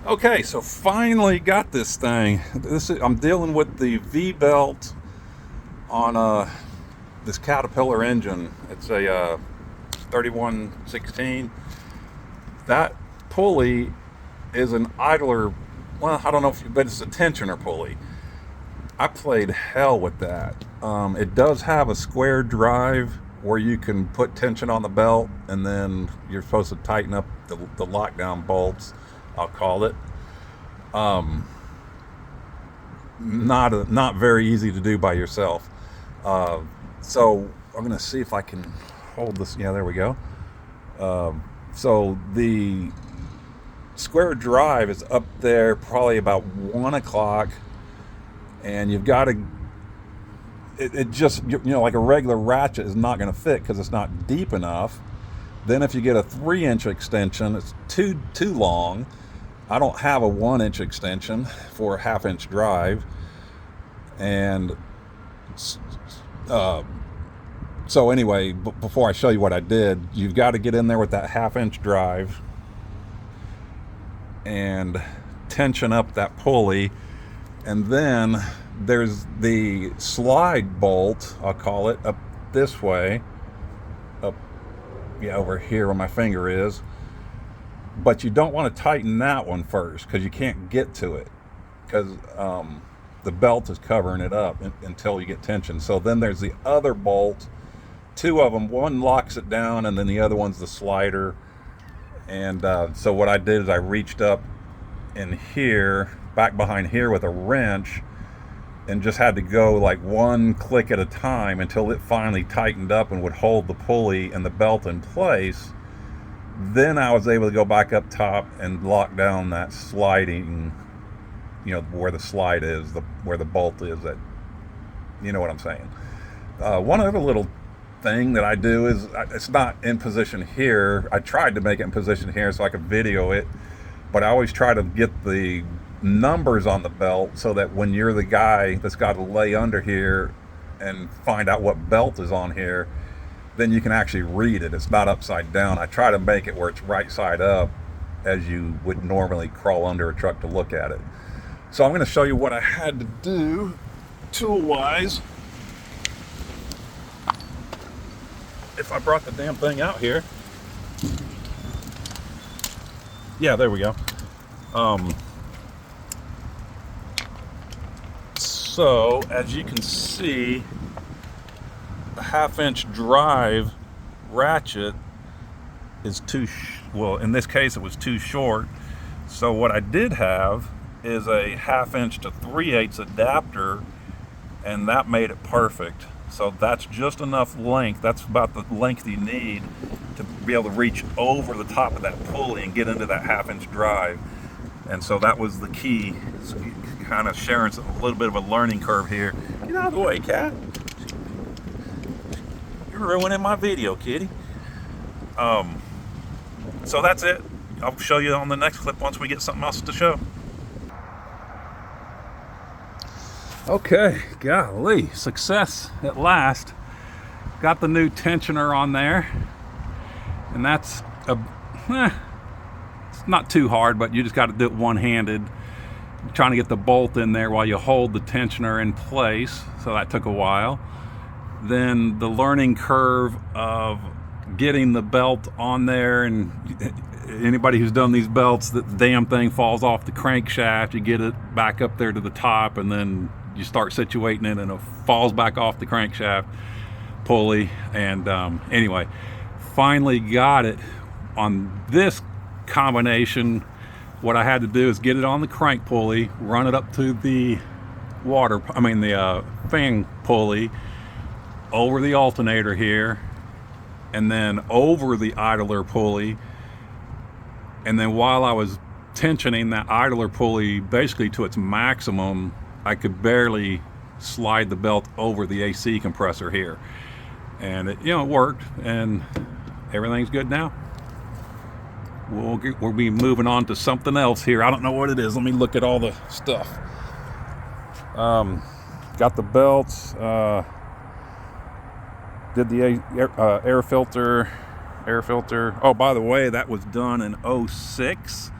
Okay, so finally got this thing. I'm dealing with the V belt on this Caterpillar engine. It's a 3116. That pulley is an idler. Well, I don't know but it's a tensioner pulley. I played hell with that. It does have a square drive where you can put tension on the belt, and then you're supposed to tighten up the lockdown bolts, I'll call it. Not very easy to do by yourself. So I'm gonna see if I can hold this. Yeah, there we go. So the square drive is up there, probably about 1 o'clock, and you've got to. It just like a regular ratchet is not going to fit because it's not deep enough. Then if you get a 3-inch extension, it's too long. I don't have a 1-inch extension for a 1/2-inch drive, and so anyway, before I show you what I did, you've got to get in there with that 1/2-inch drive and tension up that pulley, and then there's the slide bolt, I'll call it, up this way, up over here where my finger is. But you don't want to tighten that one first because you can't get to it because the belt is covering it up until you get tension. So then there's the other bolt, 2 of them. One locks it down, and then the other one's the slider. And so what I did is I reached up in here, back behind here with a wrench, and just had to go like 1 click at a time until it finally tightened up and would hold the pulley and the belt in place. Then I was able to go back up top and lock down that sliding, where the slide is, where the bolt is. That, you know what I'm saying. One other little thing that I do is, it's not in position here. I tried to make it in position here so I could video it, but I always try to get the numbers on the belt so that when you're the guy that's got to lay under here and find out what belt is on here, then you can actually read it. It's not upside down. I try to make it where it's right side up as you would normally crawl under a truck to look at it. So I'm going to show you what I had to do tool wise. If I brought the damn thing out here. Yeah, there we go. So as you can see, the 1/2-inch drive ratchet is well, in this case it was too short. So what I did have is a 1/2-inch to 3/8 adapter, and that made it perfect. So that's just enough length. That's about the length you need to be able to reach over the top of that pulley and get into that 1/2-inch drive. And so that was the key. So kind of sharing a little bit of a learning curve here. Get out of the way, cat. You're ruining my video, kitty. So that's it. I'll show you on the next clip once we get something else to show. Okay, golly, success at last. Got the new tensioner on there, and that's it's not too hard, but you just got to do it one-handed. Trying to get the bolt in there while you hold the tensioner in place, so that took a while. Then the learning curve of getting the belt on there, and anybody who's done these belts, the damn thing falls off the crankshaft. You get it back up there to the top, and then you start situating it, and it falls back off the crankshaft pulley. And anyway, finally got it on this combination. What I had to do is get it on the crank pulley, run it up to the fan pulley, over the alternator here, and then over the idler pulley. And then while I was tensioning that idler pulley basically to its maximum, I could barely slide the belt over the AC compressor here. And it worked, and everything's good now. We'll be moving on to something else here. I don't know what it is. Let me look at all the stuff. Got the belts. Did the air filter. Oh, by the way, that was done in 06.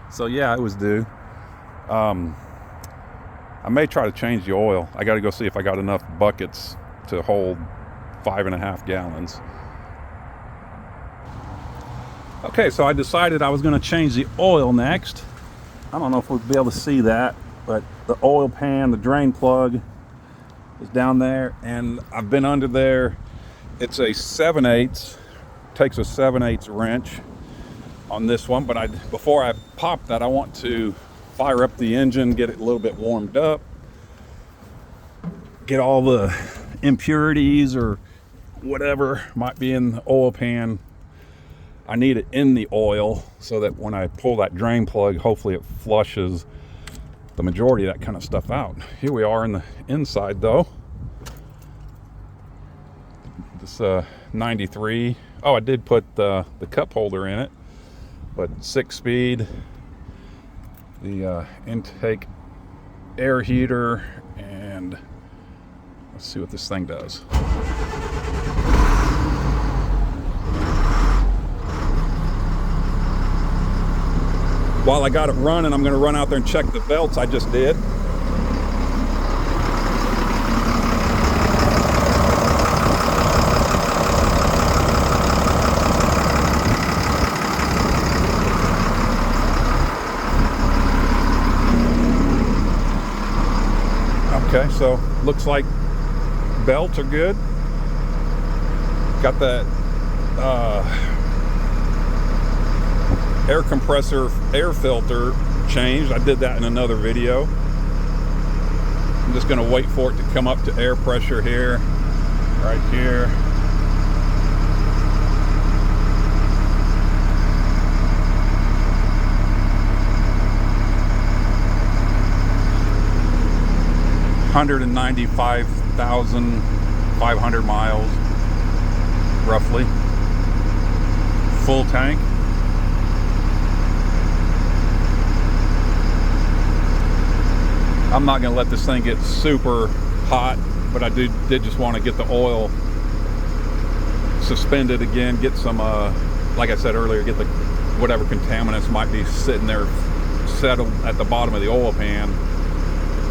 So yeah, it was due. I may try to change the oil. I got to go see if I got enough buckets to hold 5.5 gallons. Okay, so I decided I was going to change the oil next. I don't know if we'll be able to see that, but the oil pan, the drain plug is down there, and I've been under there. It's a 7/8, takes a 7/8 wrench on this one, but before I pop that, I want to fire up the engine, get it a little bit warmed up, get all the impurities or whatever might be in the oil pan. I need it in the oil so that when I pull that drain plug, hopefully it flushes the majority of that kind of stuff out. Here we are in the inside though. This 93. Oh, I did put the cup holder in it, but 6-speed. The intake air heater, and let's see what this thing does. While I got it running, I'm going to run out there and check the belts I just did. Okay, so looks like belts are good. Got that air compressor air filter changed. I did that in another video. I'm just going to wait for it to come up to air pressure here, right here. $195,500 miles, roughly. Full tank. I'm not going to let this thing get super hot, but I did just want to get the oil suspended again, get some, like I said earlier, get the whatever contaminants might be sitting there settled at the bottom of the oil pan,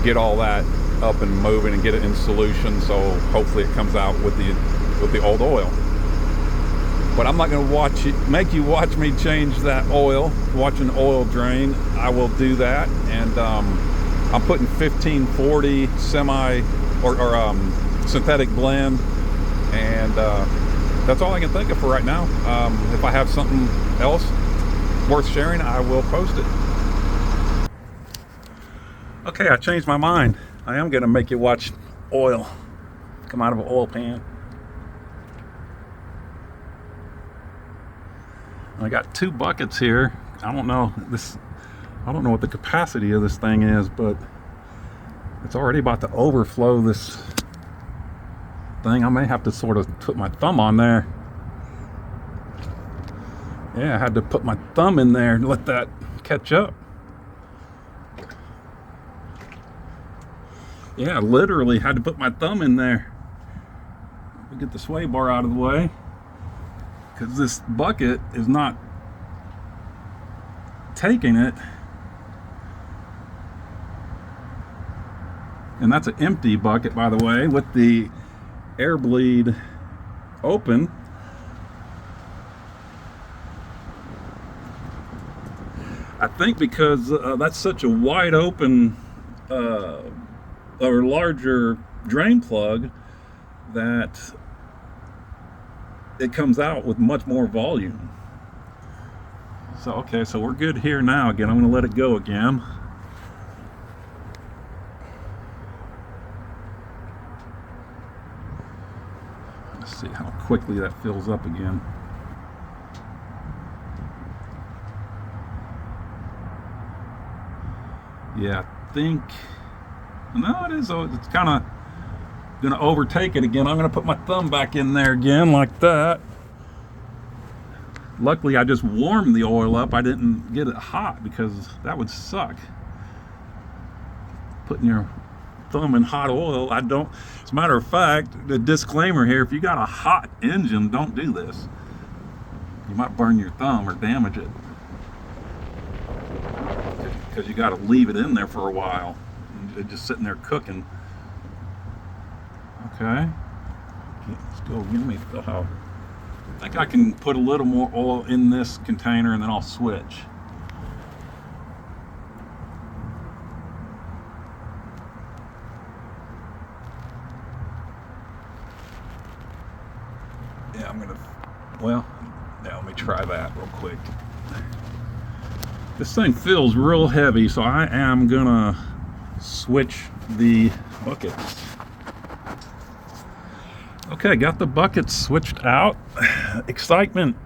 get all that up and moving and get it in solution, so hopefully it comes out with the old oil. But I'm not going to make you watch me change that oil, watch an oil drain. I will do that, and I'm putting 1540 semi or synthetic blend, and that's all I can think of for right now. If I have something else worth sharing, I will post it. Okay, I changed my mind. I am going to make you watch oil come out of an oil pan. I got 2 buckets here. I don't know what the capacity of this thing is, but it's already about to overflow this thing. I may have to sort of put my thumb on there. Yeah, I had to put my thumb in there and let that catch up. Yeah, I literally had to put my thumb in there. We'll get the sway bar out of the way, because this bucket is not taking it. And that's an empty bucket, by the way, with the air bleed open. I think because that's such a wide open or larger drain plug that it comes out with much more volume. So okay, so we're good here now. Again, I'm going to let it go again. Let's see how quickly that fills up again. Yeah, I think, no, it is, it's kind of going to overtake it again. I'm going to put my thumb back in there again like that. Luckily, I just warmed the oil up. I didn't get it hot, because that would suck. Putting your thumb in hot oil, I don't. As a matter of fact, the disclaimer here, if you got a hot engine, don't do this. You might burn your thumb or damage it. because you got to leave it in there for a while. It's just sitting there cooking. Okay. Still yummy. Still have. I think I can put a little more oil in this container and then I'll switch. Yeah, I'm gonna, well, now let me try that real quick. This thing feels real heavy, so I am gonna switch the buckets. Okay, got the buckets switched out. Excitement.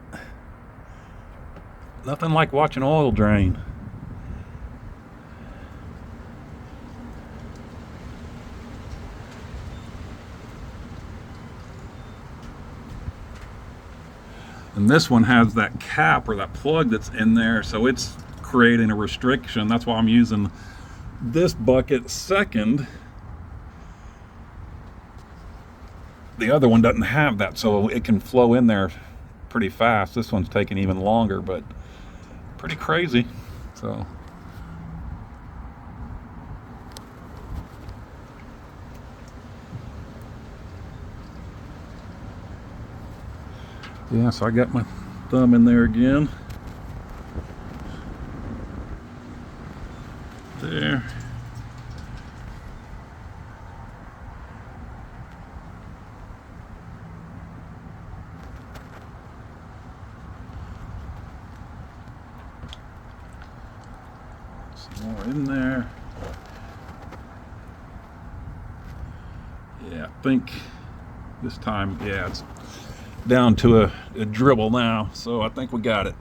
Nothing like watching oil drain. And this one has that cap or that plug that's in there, so it's creating a restriction. That's why I'm using this bucket second. The other one doesn't have that, so it can flow in there pretty fast. This one's taking even longer, but pretty crazy. So yeah, so I got my thumb in there again. There. Some more in there. Yeah, I think this time, yeah, it's down to a dribble now, so I think we got it.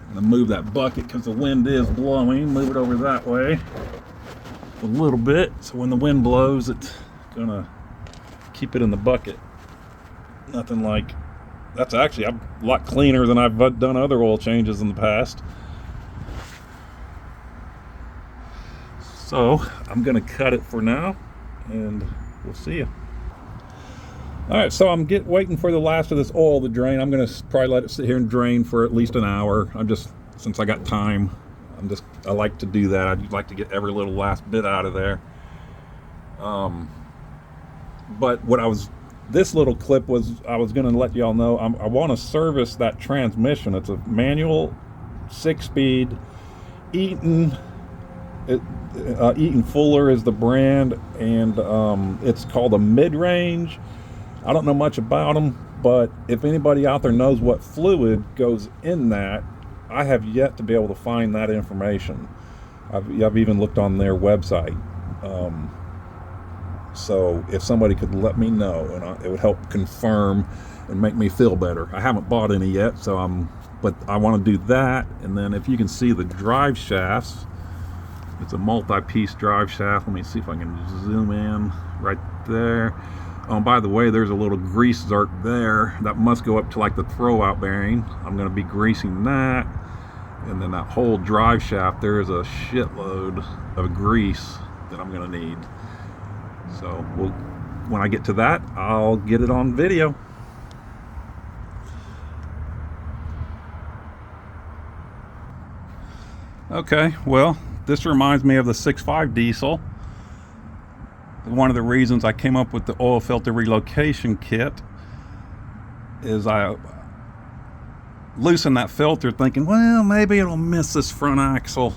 I'm gonna move that bucket because the wind is blowing. Move it over that way a little bit, so when the wind blows, it's gonna keep it in the bucket. Nothing like, that's actually a lot cleaner than I've done other oil changes in the past. So I'm gonna cut it for now, and we'll see you. All right, so I'm waiting for the last of this oil to drain. I'm gonna probably let it sit here and drain for at least an hour. Since I got time, I like to do that. I'd like to get every little last bit out of there. But this little clip was, I was gonna let y'all know, I wanna service that transmission. It's a manual 6-speed, Eaton Fuller is the brand, and it's called a mid-range. I don't know much about them, but if anybody out there knows what fluid goes in that, I have yet to be able to find that information. I've even looked on their website. So if somebody could let me know, and it would help confirm and make me feel better. I haven't bought any yet, but I want to do that. And then if you can see the drive shafts, it's a multi-piece drive shaft. Let me see if I can zoom in right there. Oh, by the way, there's a little grease zerk there that must go up to like the throwout bearing. I'm going to be greasing that, and then that whole drive shaft, there is a shitload of grease that I'm going to need. So when I get to that, I'll get it on video. Okay, well, this reminds me of the 6.5 diesel. One of the reasons I came up with the oil filter relocation kit is I loosened that filter thinking, well, maybe it'll miss this front axle.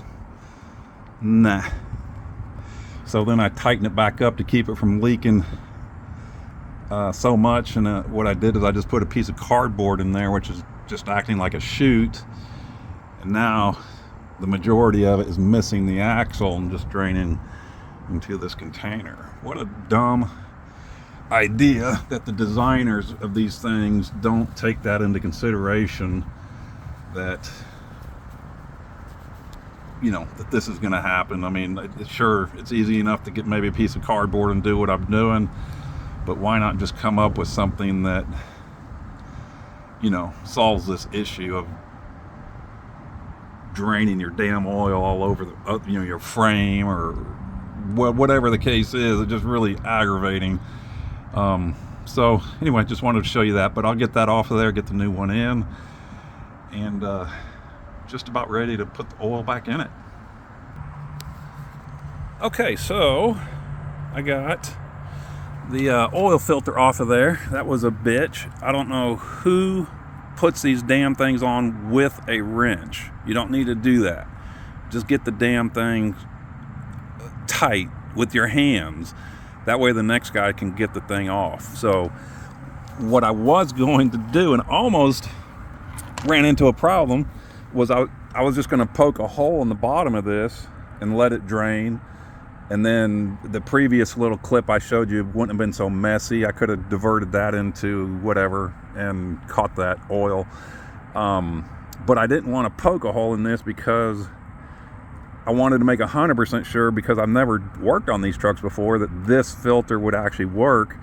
Nah. So then I tightened it back up to keep it from leaking so much, and what I did is I just put a piece of cardboard in there, which is just acting like a chute, and now the majority of it is missing the axle and just draining into this container. What a dumb idea that the designers of these things don't take that into consideration, that that this is going to happen. I mean, sure, it's easy enough to get maybe a piece of cardboard and do what I'm doing, but why not just come up with something that solves this issue of draining your damn oil all over the your frame, or whatever the case is. It's just really aggravating. So anyway, just wanted to show you that, but I'll get that off of there, get the new one in, and just about ready to put the oil back in it. Okay, so I got the oil filter off of there. That was a bitch. I don't know who puts these damn things on with a wrench. You don't need to do that. Just get the damn thing tight with your hands. That way the next guy can get the thing off. So what I was going to do, and almost ran into a problem, was I was just going to poke a hole in the bottom of this and let it drain. And then the previous little clip I showed you wouldn't have been so messy. I could have diverted that into whatever and caught that oil. But I didn't want to poke a hole in this because I wanted to make 100% sure, because I've never worked on these trucks before, that this filter would actually work.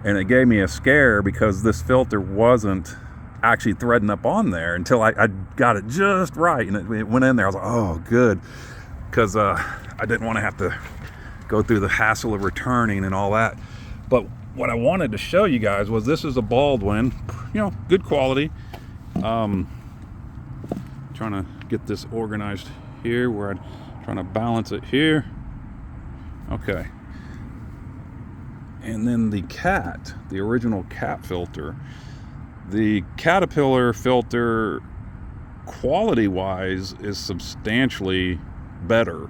And it gave me a scare because this filter wasn't actually threading up on there until I got it just right. And it went in there. I was like, oh, good. Because I didn't want to have to go through the hassle of returning and all that. But what I wanted to show you guys was, this is a Baldwin, good quality. Trying to get this organized here, where I'm trying to balance it here. Okay. And then the original cat filter. The Caterpillar filter, quality wise, is substantially better.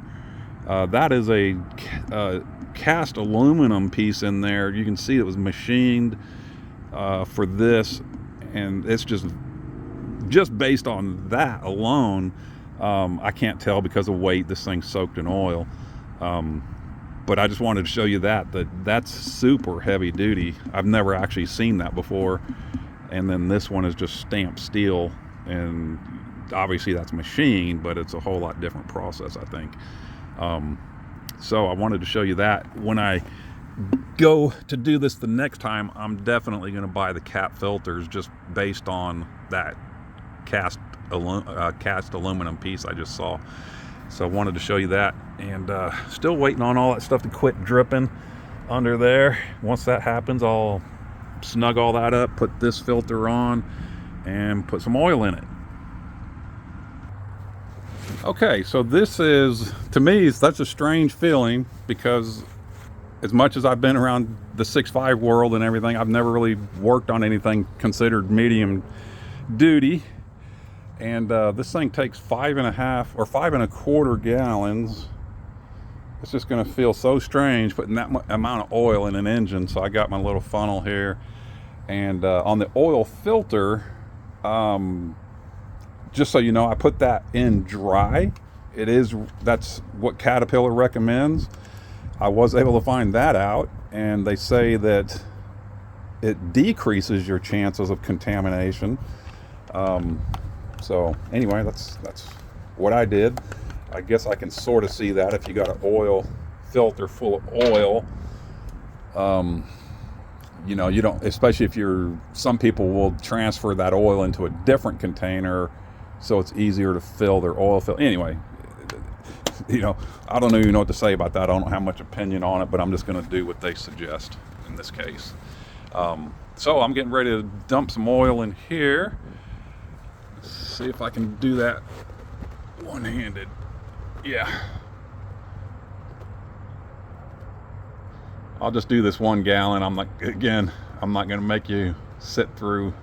That is a cast aluminum piece in there. You can see it was machined for this, and it's just based on that alone. I can't tell because of weight. This thing's soaked in oil. But I just wanted to show you that's super heavy duty. I've never actually seen that before. And then this one is just stamped steel, and obviously that's machined, but it's a whole lot different process, I think. So I wanted to show you that. When I go to do this the next time, I'm definitely going to buy the cat filters, just based on that cast aluminum piece I just saw. So I wanted to show you that, and still waiting on all that stuff to quit dripping under there. Once that happens, I'll snug all that up, put this filter on, and put some oil in it. Okay, so this is, to me, such a strange feeling, because as much as I've been around the 6.5 world and everything, I've never really worked on anything considered medium duty. And this thing takes 5.5 or 5.25 gallons. It's just going to feel so strange putting that amount of oil in an engine. So I got my little funnel here, and on the oil filter, just so you know, I put that in dry. That's what Caterpillar recommends. I was able to find that out, and they say that it decreases your chances of contamination. So anyway, that's what I did. I guess I can sort of see that if you got an oil filter full of oil. You don't, especially if some people will transfer that oil into a different container, so it's easier to fill their oil filter. Anyway, I don't even know what to say about that. I don't have much opinion on it, but I'm just going to do what they suggest in this case. So I'm getting ready to dump some oil in here. Let's see if I can do that one-handed. Yeah. I'll just do this 1 gallon. I'm not going to make you sit through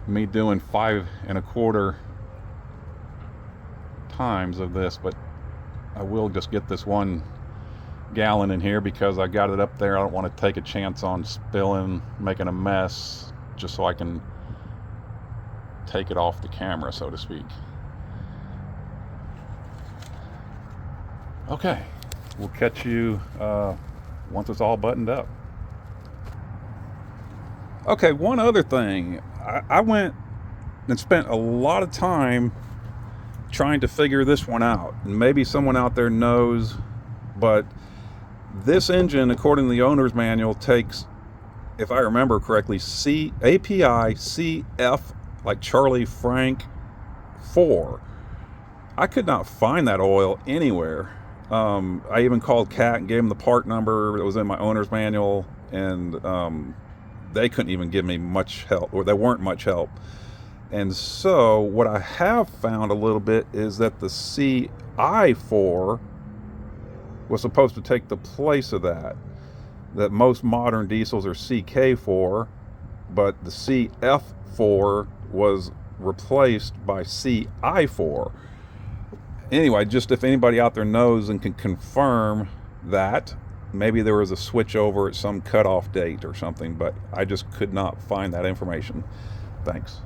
me doing 5.25 times of this, but I will just get this 1 gallon in here because I got it up there. I don't want to take a chance on spilling, making a mess, just so I can take it off the camera, so to speak. Okay, we'll catch you once it's all buttoned up. Okay, one other thing. I went and spent a lot of time trying to figure this one out. And maybe someone out there knows, but this engine, according to the owner's manual, takes, if I remember correctly, API CF, like Charlie Frank 4. I could not find that oil anywhere. I even called Cat and gave them the part number that was in my owner's manual, and they couldn't even give me much help, or they weren't much help. And so what I have found a little bit is that the CI4 was supposed to take the place of that. That most modern diesels are CK4, but the CF4 was replaced by CI4. Anyway, just if anybody out there knows and can confirm that, maybe there was a switch over at some cutoff date or something, but I just could not find that information. Thanks.